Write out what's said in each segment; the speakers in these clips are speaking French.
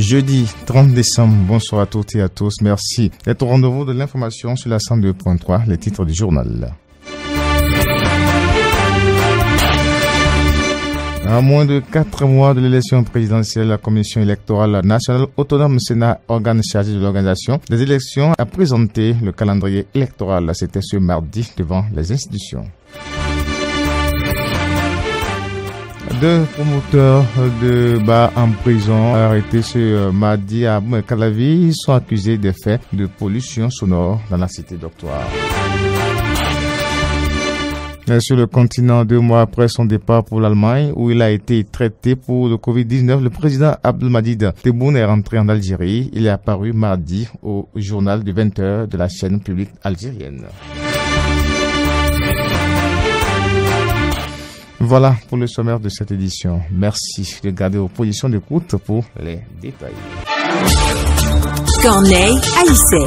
Jeudi 30 décembre, bonsoir à toutes et à tous. Merci d'être au rendez-vous de l'information sur la 102.3, les titres du journal. À moins de 4 mois de l'élection présidentielle, la Commission électorale nationale autonome Sénat, organe chargé de l'organisation des élections, a présenté le calendrier électoral. C'était ce mardi devant les institutions. Deux promoteurs de bar en prison arrêtés ce mardi à Calavi sont accusés des faits de pollution sonore dans la cité d'Octoire. Sur le continent, 2 mois après son départ pour l'Allemagne, où il a été traité pour le Covid-19, le président Abdelmadjid Tebboune est rentré en Algérie. Il est apparu mardi au journal de 20h de la chaîne publique algérienne. Voilà pour le sommaire de cette édition. Merci de garder vos positions d'écoute pour les détails. Corneille Haïssé.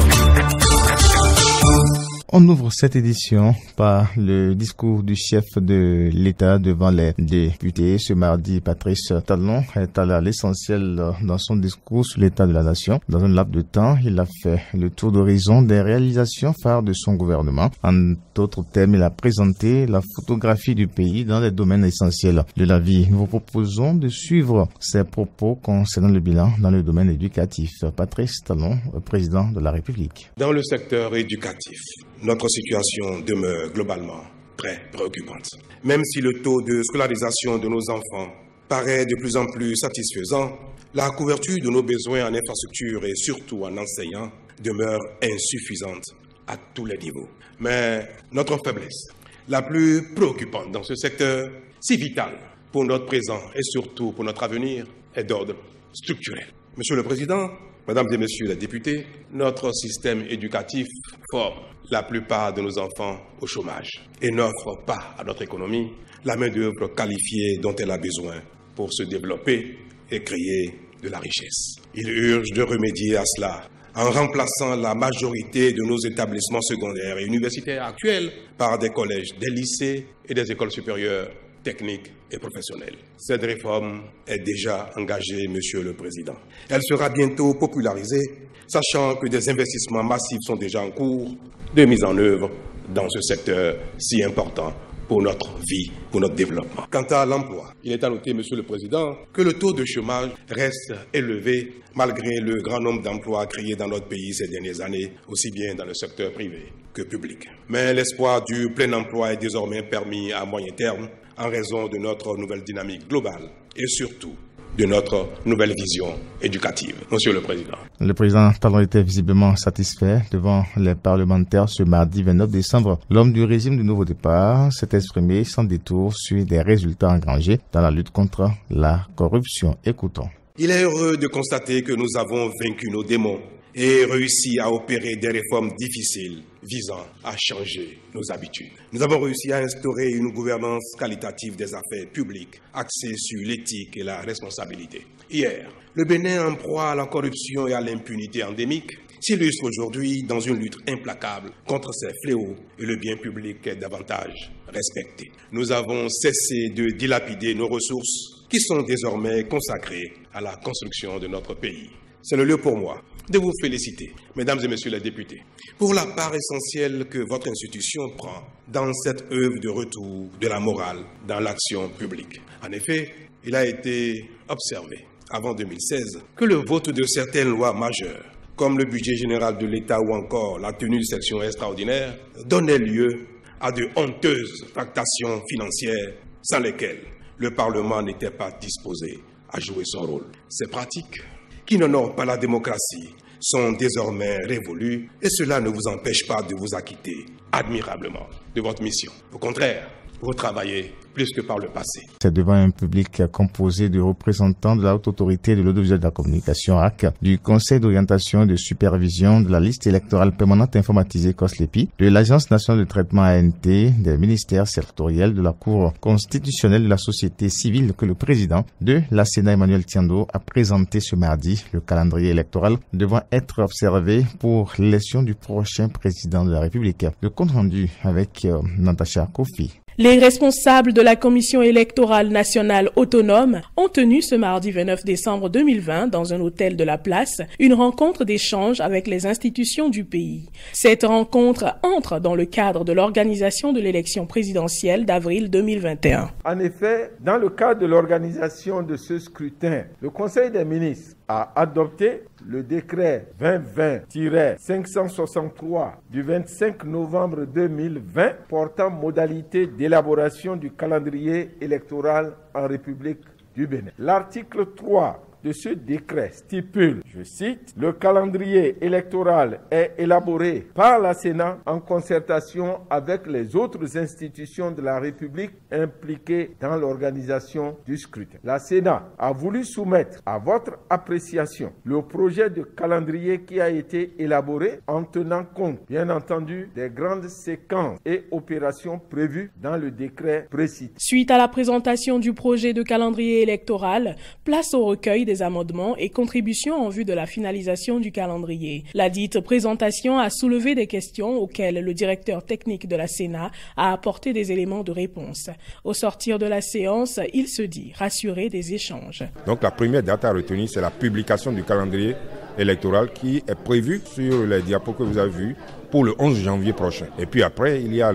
On ouvre cette édition par le discours du chef de l'État devant les députés. Ce mardi, Patrice Talon est allé à l'essentiel dans son discours sur l'état de la nation. Dans un laps de temps, il a fait le tour d'horizon des réalisations phares de son gouvernement. En d'autres termes, il a présenté la photographie du pays dans les domaines essentiels de la vie. Nous vous proposons de suivre ses propos concernant le bilan dans le domaine éducatif. Patrice Talon, président de la République. Dans le secteur éducatif, notre situation demeure globalement très préoccupante. Même si le taux de scolarisation de nos enfants paraît de plus en plus satisfaisant, la couverture de nos besoins en infrastructure et surtout en enseignants demeure insuffisante à tous les niveaux. Mais notre faiblesse, la plus préoccupante dans ce secteur, si vital pour notre présent et surtout pour notre avenir, est d'ordre structurel. Monsieur le Président, Mesdames et Messieurs les députés, notre système éducatif forme la plupart de nos enfants au chômage et n'offre pas à notre économie la main-d'œuvre qualifiée dont elle a besoin pour se développer et créer de la richesse. Il urge de remédier à cela en remplaçant la majorité de nos établissements secondaires et universitaires actuels par des collèges, des lycées et des écoles supérieures techniques et professionnelles. Cette réforme est déjà engagée, Monsieur le Président. Elle sera bientôt popularisée, sachant que des investissements massifs sont déjà en cours de mise en œuvre dans ce secteur si important pour notre vie, pour notre développement. Quant à l'emploi, il est à noter, Monsieur le Président, que le taux de chômage reste élevé malgré le grand nombre d'emplois créés dans notre pays ces dernières années, aussi bien dans le secteur privé que public. Mais l'espoir du plein emploi est désormais permis à moyen terme en raison de notre nouvelle dynamique globale et surtout de notre nouvelle vision éducative. Monsieur le Président. Le président Talon était visiblement satisfait devant les parlementaires ce mardi 29 décembre. L'homme du régime du nouveau départ s'est exprimé sans détour sur des résultats engrangés dans la lutte contre la corruption. Écoutons. Il est heureux de constater que nous avons vaincu nos démons et réussi à opérer des réformes difficiles visant à changer nos habitudes. Nous avons réussi à instaurer une gouvernance qualitative des affaires publiques axée sur l'éthique et la responsabilité. Hier, le Bénin, en proie à la corruption et à l'impunité endémique, s'illustre aujourd'hui dans une lutte implacable contre ces fléaux et le bien public est davantage respecté. Nous avons cessé de dilapider nos ressources qui sont désormais consacrées à la construction de notre pays. C'est le lieu pour moi de vous féliciter, Mesdames et Messieurs les députés, pour la part essentielle que votre institution prend dans cette œuvre de retour de la morale dans l'action publique. En effet, il a été observé avant 2016 que le vote de certaines lois majeures, comme le budget général de l'État ou encore la tenue de sessions extraordinaires, donnait lieu à de honteuses tractations financières sans lesquelles le Parlement n'était pas disposé à jouer son rôle. Ces pratiques qui n'honorent pas la démocratie sont désormais révolues et cela ne vous empêche pas de vous acquitter admirablement de votre mission. Au contraire, vous travaillez plus que par le passé. C'est devant un public composé de représentants de la Haute Autorité de l'Audiovisuel de la Communication (HAC), du Conseil d'orientation et de supervision de la liste électorale permanente informatisée COSLEPI, de l'Agence nationale de traitement ANT, des ministères sectoriels, de la Cour constitutionnelle de la société civile que le président de la Sénat Emmanuel Tiando a présenté ce mardi. Le calendrier électoral devant être observé pour l'élection du prochain président de la République. Le compte rendu avec Natacha Kofi. Les responsables de de la Commission électorale nationale autonome ont tenu ce mardi 29 décembre 2020 dans un hôtel de la place une rencontre d'échange avec les institutions du pays. Cette rencontre entre dans le cadre de l'organisation de l'élection présidentielle d'avril 2021. En effet, dans le cadre de l'organisation de ce scrutin, le Conseil des ministres a adopté le décret 2020-563 du 25 novembre 2020 portant modalité d'élaboration du calendrier électoral en République du Bénin. L'article 3 de ce décret stipule, je cite, « Le calendrier électoral est élaboré par la Sénat en concertation avec les autres institutions de la République impliquées dans l'organisation du scrutin. » La Sénat a voulu soumettre à votre appréciation le projet de calendrier qui a été élaboré en tenant compte, bien entendu, des grandes séquences et opérations prévues dans le décret précité. Suite à la présentation du projet de calendrier électoral, place au recueil des amendements et contributions en vue de la finalisation du calendrier. La dite présentation a soulevé des questions auxquelles le directeur technique de la Sénat a apporté des éléments de réponse. Au sortir de la séance, il se dit rassuré des échanges. Donc la première date à retenir, c'est la publication du calendrier électoral qui est prévue sur les diapos que vous avez vus pour le 11 janvier prochain. Et puis après, il y a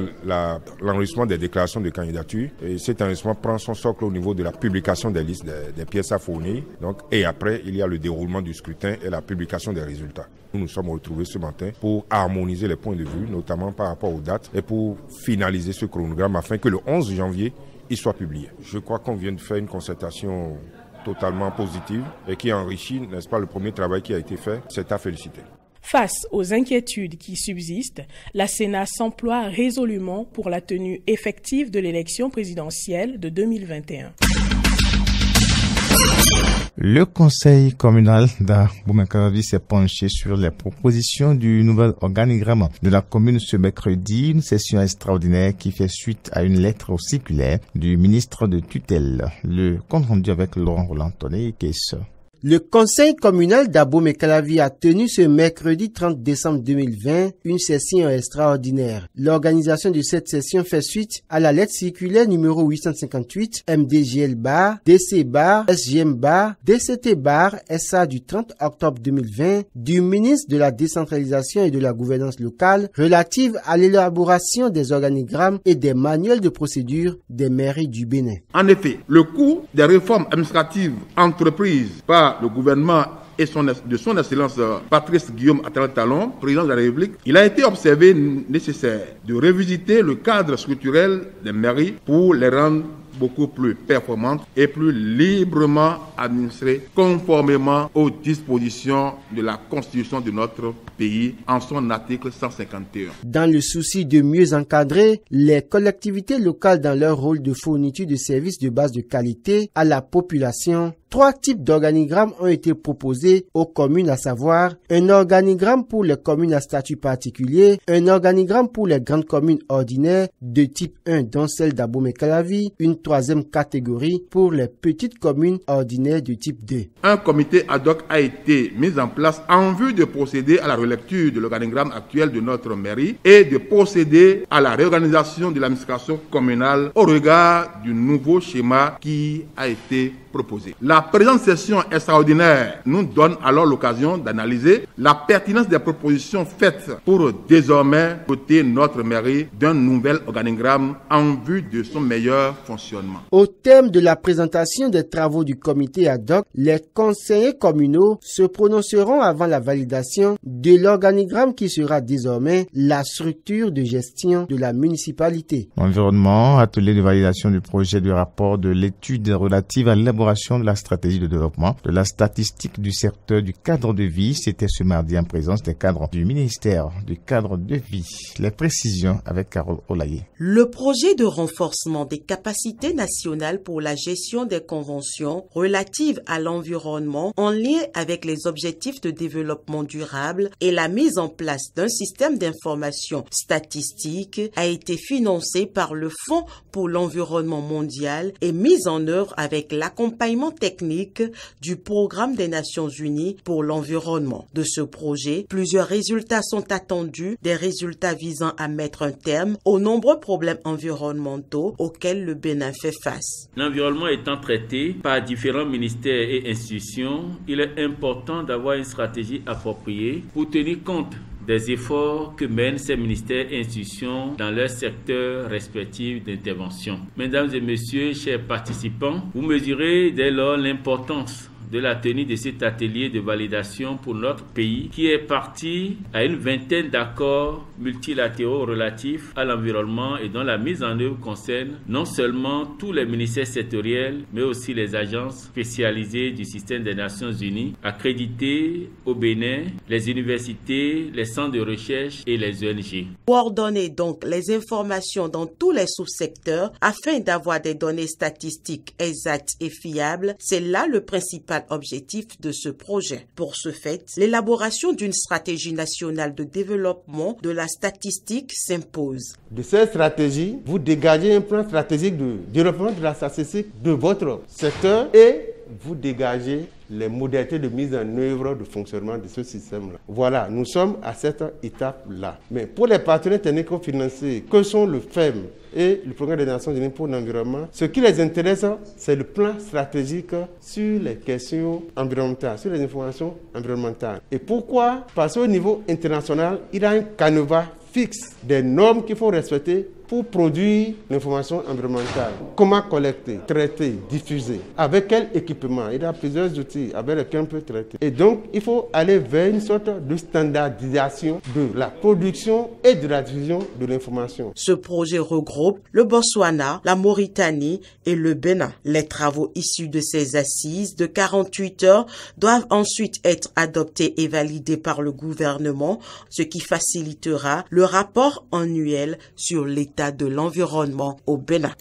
l'enregistrement des déclarations de candidature. Et cet enregistrement prend son socle au niveau de la publication des listes des pièces à fournir. Donc, et après, il y a le déroulement du scrutin et la publication des résultats. Nous nous sommes retrouvés ce matin pour harmoniser les points de vue, notamment par rapport aux dates, et pour finaliser ce chronogramme afin que le 11 janvier, il soit publié. Je crois qu'on vient de faire une concertation totalement positive et qui enrichit, n'est-ce pas, le premier travail qui a été fait. C'est à féliciter. Face aux inquiétudes qui subsistent, la Sénat s'emploie résolument pour la tenue effective de l'élection présidentielle de 2021. Le conseil communal d'Abomey-Calavi s'est penché sur les propositions du nouvel organigramme de la commune ce mercredi, une session extraordinaire qui fait suite à une lettre circulaire du ministre de tutelle. Le compte rendu avec Laurent Roland-Tonnet et Kessa. Le conseil communal d'Abomey-Calavi a tenu ce mercredi 30 décembre 2020 une session extraordinaire. L'organisation de cette session fait suite à la lettre circulaire numéro 858 MDGL-BAR, DC-BAR, SGM-BAR, DCT-BAR, SA du 30 octobre 2020 du ministre de la décentralisation et de la gouvernance locale relative à l'élaboration des organigrammes et des manuels de procédure des mairies du Bénin. En effet, le coût des réformes administratives entreprises par le gouvernement et de son excellence Patrice Guillaume Talon, président de la République, il a été observé nécessaire de revisiter le cadre structurel des mairies pour les rendre beaucoup plus performantes et plus librement administrées conformément aux dispositions de la Constitution de notre pays en son article 151. Dans le souci de mieux encadrer les collectivités locales dans leur rôle de fourniture de services de base de qualité à la population, 3 types d'organigrammes ont été proposés aux communes, à savoir un organigramme pour les communes à statut particulier, un organigramme pour les grandes communes ordinaires de type 1 dont celle d'Abomey-Calavi, une 3e catégorie pour les petites communes ordinaires de type 2. Un comité ad hoc a été mis en place en vue de procéder à la relecture de l'organigramme actuel de notre mairie et de procéder à la réorganisation de l'administration communale au regard du nouveau schéma qui a été proposé. La présente session extraordinaire nous donne alors l'occasion d'analyser la pertinence des propositions faites pour désormais doter notre mairie d'un nouvel organigramme en vue de son meilleur fonctionnement. Au terme de la présentation des travaux du comité ad hoc, les conseillers communaux se prononceront avant la validation de l'organigramme qui sera désormais la structure de gestion de la municipalité. Environnement, atelier de validation du projet du rapport de l'étude relative à l'élaboration de la stratégie de développement de la statistique du secteur du cadre de vie. C'était ce mardi en présence des cadres du ministère du cadre de vie. Les précisions avec Carole Olaye. Le projet de renforcement des capacités nationales pour la gestion des conventions relatives à l'environnement en lien avec les objectifs de développement durable et la mise en place d'un système d'information statistique a été financé par le Fonds pour l'environnement mondial et mis en œuvre avec l'accompagnement l'accompagnement technique du Programme des Nations Unies pour l'environnement. De ce projet, plusieurs résultats sont attendus, des résultats visant à mettre un terme aux nombreux problèmes environnementaux auxquels le Bénin fait face. L'environnement étant traité par différents ministères et institutions, il est important d'avoir une stratégie appropriée pour tenir compte des efforts que mènent ces ministères et institutions dans leurs secteurs respectifs d'intervention. Mesdames et messieurs, chers participants, vous mesurez dès lors l'importance de la tenue de cet atelier de validation pour notre pays qui est parti à une vingtaine d'accords multilatéraux relatifs à l'environnement et dont la mise en œuvre concerne non seulement tous les ministères sectoriels mais aussi les agences spécialisées du système des Nations Unies accréditées au Bénin, les universités, les centres de recherche et les ONG. Coordonner donc les informations dans tous les sous-secteurs afin d'avoir des données statistiques exactes et fiables, c'est là le principal objectif de ce projet. Pour ce fait, l'élaboration d'une stratégie nationale de développement de la statistique s'impose. De cette stratégie, vous dégagez un plan stratégique de développement de la statistique de votre secteur et vous dégagez les modalités de mise en œuvre de fonctionnement de ce système-là. Voilà, nous sommes à cette étape-là. Mais pour les partenaires technico-financiers, que sont le FEM et le Programme des Nations Unies pour l'environnement, ce qui les intéresse, c'est le plan stratégique sur les questions environnementales, sur les informations environnementales. Et pourquoi? Parce qu'au niveau international, il y a un canevas fixe des normes qu'il faut respecter pour produire l'information environnementale. Comment collecter, traiter, diffuser, avec quel équipement? Il y a plusieurs outils avec lesquels on peut traiter. Et donc, il faut aller vers une sorte de standardisation de la production et de la diffusion de l'information. Ce projet regroupe le Botswana, la Mauritanie et le Bénin. Les travaux issus de ces assises de 48 heures doivent ensuite être adoptés et validés par le gouvernement, ce qui facilitera le rapport annuel sur l'état de l'environnement au Bénin.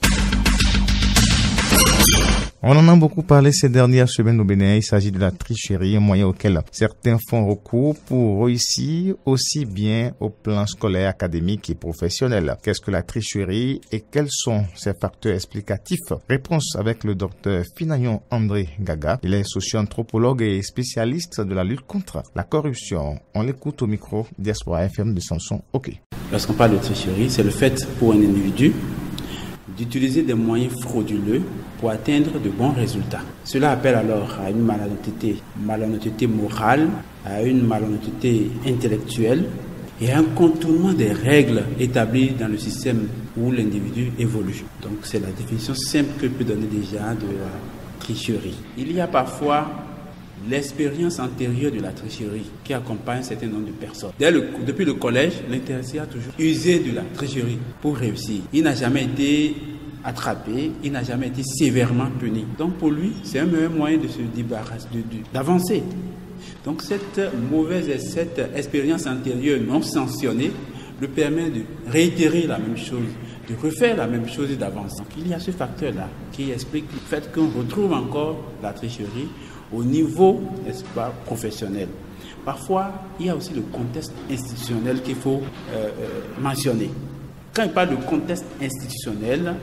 On en a beaucoup parlé ces dernières semaines au Bénin. Il s'agit de la tricherie, un moyen auquel certains font recours pour réussir aussi bien au plan scolaire, académique et professionnel. Qu'est-ce que la tricherie et quels sont ses facteurs explicatifs? Réponse avec le docteur Finayon André Gaga. Il est socio-anthropologue et spécialiste de la lutte contre la corruption. On l'écoute au micro d'Espoir FM de Samson. OK. Lorsqu'on parle de tricherie, c'est le fait pour un individu d'utiliser des moyens frauduleux pour atteindre de bons résultats. Cela appelle alors à une malhonnêteté morale, à une malhonnêteté intellectuelle et à un contournement des règles établies dans le système où l'individu évolue. Donc c'est la définition simple que peut donner déjà de la tricherie. Il y a parfois l'expérience antérieure de la tricherie qui accompagne un certain nombre de personnes. Depuis le collège, l'intéressé a toujours usé de la tricherie pour réussir. Il n'a jamais été attrapé, il n'a jamais été sévèrement puni. Donc pour lui, c'est un meilleur moyen de se débarrasser, d'avancer. Donc cette expérience antérieure non sanctionnée lui permet de réitérer la même chose, de refaire la même chose et d'avancer. Donc il y a ce facteur-là qui explique le fait qu'on retrouve encore la tricherie au niveau, n'est-ce pas, professionnel. Parfois, il y a aussi le contexte institutionnel qu'il faut mentionner. Quand je parle de contexte institutionnel,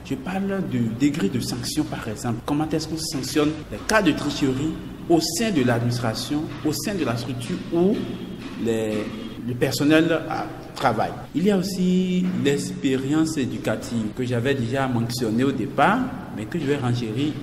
je parle du degré de sanction, par exemple. Comment est-ce qu'on sanctionne les cas de tricherie au sein de l'administration, au sein de la structure où le personnel travaille. Il y a aussi l'expérience éducative que j'avais déjà mentionné au départ, mais que je vais renchérir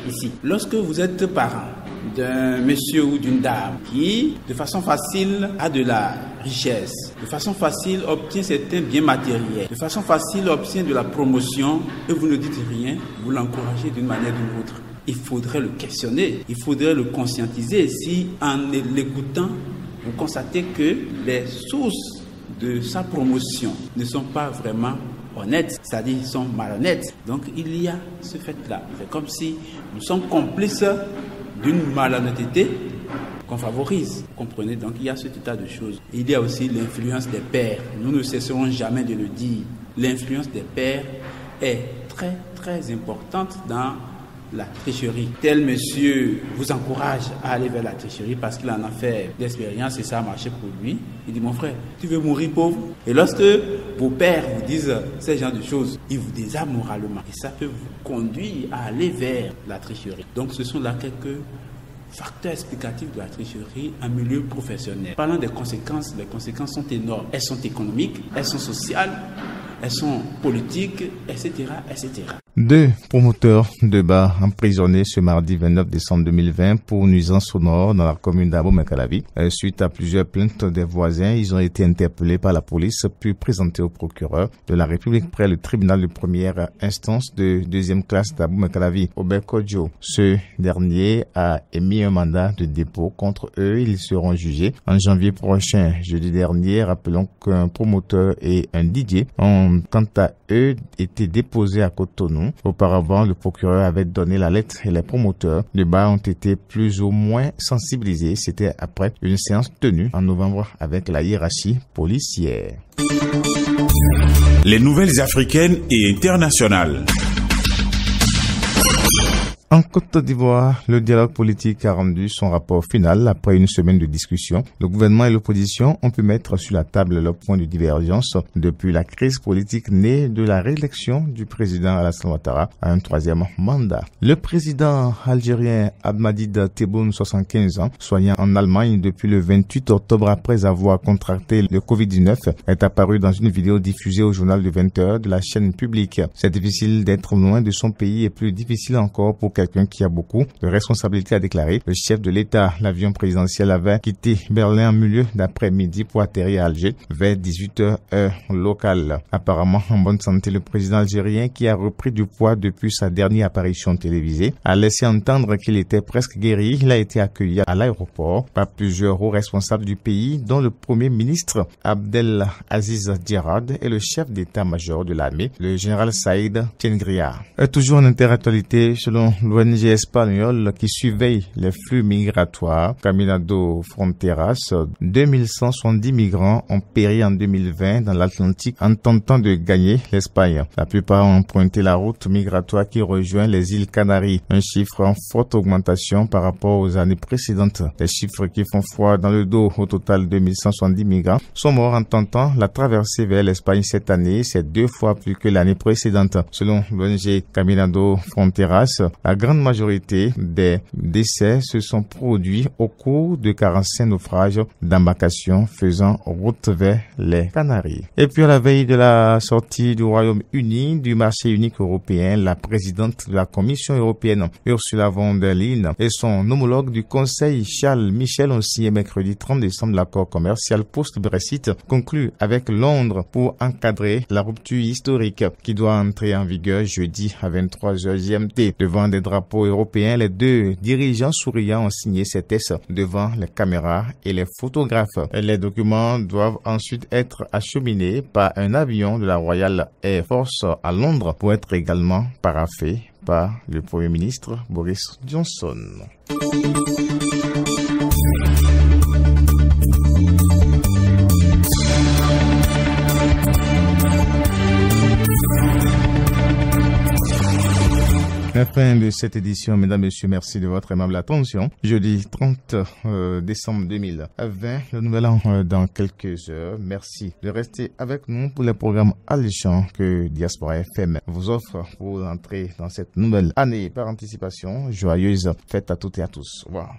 ici. Lorsque vous êtes parent d'un monsieur ou d'une dame qui, de façon facile, a de la richesse, de façon facile obtient certains biens matériels, de façon facile obtient de la promotion et vous ne dites rien, vous l'encouragez d'une manière ou d'une autre. Il faudrait le questionner, il faudrait le conscientiser. Si en l'écoutant, vous constatez que les sources de sa promotion ne sont pas vraiment honnêtes, c'est-à-dire ils sont malhonnêtes. Donc il y a ce fait-là. C'est comme si nous sommes complices d'une malhonnêteté qu'on favorise. Vous comprenez? Donc il y a cet état de choses. Il y a aussi l'influence des pairs. Nous ne cesserons jamais de le dire. L'influence des pairs est très très importante dans la tricherie. Tel monsieur vous encourage à aller vers la tricherie parce qu'il en a fait d'expérience et ça a marché pour lui. Il dit, mon frère, tu veux mourir pauvre? Et lorsque vos pères vous disent ce genre de choses, ils vous désarment moralement. Et ça peut vous conduire à aller vers la tricherie. Donc ce sont là quelques facteurs explicatifs de la tricherie en milieu professionnel. Parlant des conséquences, les conséquences sont énormes. Elles sont économiques, elles sont sociales, elles sont politiques, etc., etc. 2 promoteurs de bar emprisonnés ce mardi 29 décembre 2020 pour nuisance sonore dans la commune d'Abomey-Calavi. Suite à plusieurs plaintes des voisins, ils ont été interpellés par la police puis présentés au procureur de la République près le tribunal de première instance de deuxième classe d'Abomey-Calavi, Obert Kodjo. Ce dernier a émis un mandat de dépôt contre eux. Ils seront jugés en janvier prochain. Jeudi dernier, rappelons qu'un promoteur et un DJ ont quant à eux été déposés à Cotonou. Auparavant, le procureur avait donné la lettre et les promoteurs de bar ont été plus ou moins sensibilisés. C'était après une séance tenue en novembre avec la hiérarchie policière. Les nouvelles africaines et internationales. En Côte d'Ivoire, le dialogue politique a rendu son rapport final après une semaine de discussion. Le gouvernement et l'opposition ont pu mettre sur la table leurs points de divergence depuis la crise politique née de la réélection du président Alassane Ouattara à un 3e mandat. Le président algérien Abdelmadjid Tebboune, 75 ans, soignant en Allemagne depuis le 28 octobre après avoir contracté le Covid-19, est apparu dans une vidéo diffusée au journal de 20h de la chaîne publique. C'est difficile d'être loin de son pays et plus difficile encore pour quelqu'un qui a beaucoup de responsabilités, a déclaré le chef de l'État. L'avion présidentiel avait quitté Berlin en milieu d'après-midi pour atterrir à Alger vers 18h heure locale. Apparemment en bonne santé, le président algérien, qui a repris du poids depuis sa dernière apparition télévisée, a laissé entendre qu'il était presque guéri. Il a été accueilli à l'aéroport par plusieurs hauts responsables du pays, dont le premier ministre Abdelaziz Djarad et le chef d'état-major de l'armée, le général Saïd Tengria. Toujours en interaktualité, selon l'ONG espagnole qui surveille les flux migratoires, Caminado Fronteras, 2170 migrants ont péri en 2020 dans l'Atlantique en tentant de gagner l'Espagne. La plupart ont emprunté la route migratoire qui rejoint les îles Canaries, un chiffre en forte augmentation par rapport aux années précédentes. Les chiffres qui font froid dans le dos. Au total, 2170 migrants sont morts en tentant la traversée vers l'Espagne cette année. C'est 2 fois plus que l'année précédente. Selon l'ONG Caminado Fronteras, la grande majorité des décès se sont produits au cours de 45 naufrages d'embarcations faisant route vers les Canaries. Et puis à la veille de la sortie du Royaume-Uni du marché unique européen, la présidente de la Commission européenne, Ursula von der Leyen, et son homologue du Conseil, Charles Michel, ont signé mercredi 30 décembre l'accord commercial post-Brexit conclu avec Londres pour encadrer la rupture historique qui doit entrer en vigueur jeudi à 23h GMT. Devant des drapeaux européens, les 2 dirigeants souriants ont signé ces tests devant les caméras et les photographes. Les documents doivent ensuite être acheminés par un avion de la Royal Air Force à Londres pour être également paraphés par le Premier ministre Boris Johnson. La fin de cette édition, mesdames, messieurs, merci de votre aimable attention. Jeudi 30 décembre 2020, le nouvel an dans quelques heures. Merci de rester avec nous pour les programmes alléchants que Diaspora FM vous offre pour entrer dans cette nouvelle année. Par anticipation, joyeuse fête à toutes et à tous. Au revoir.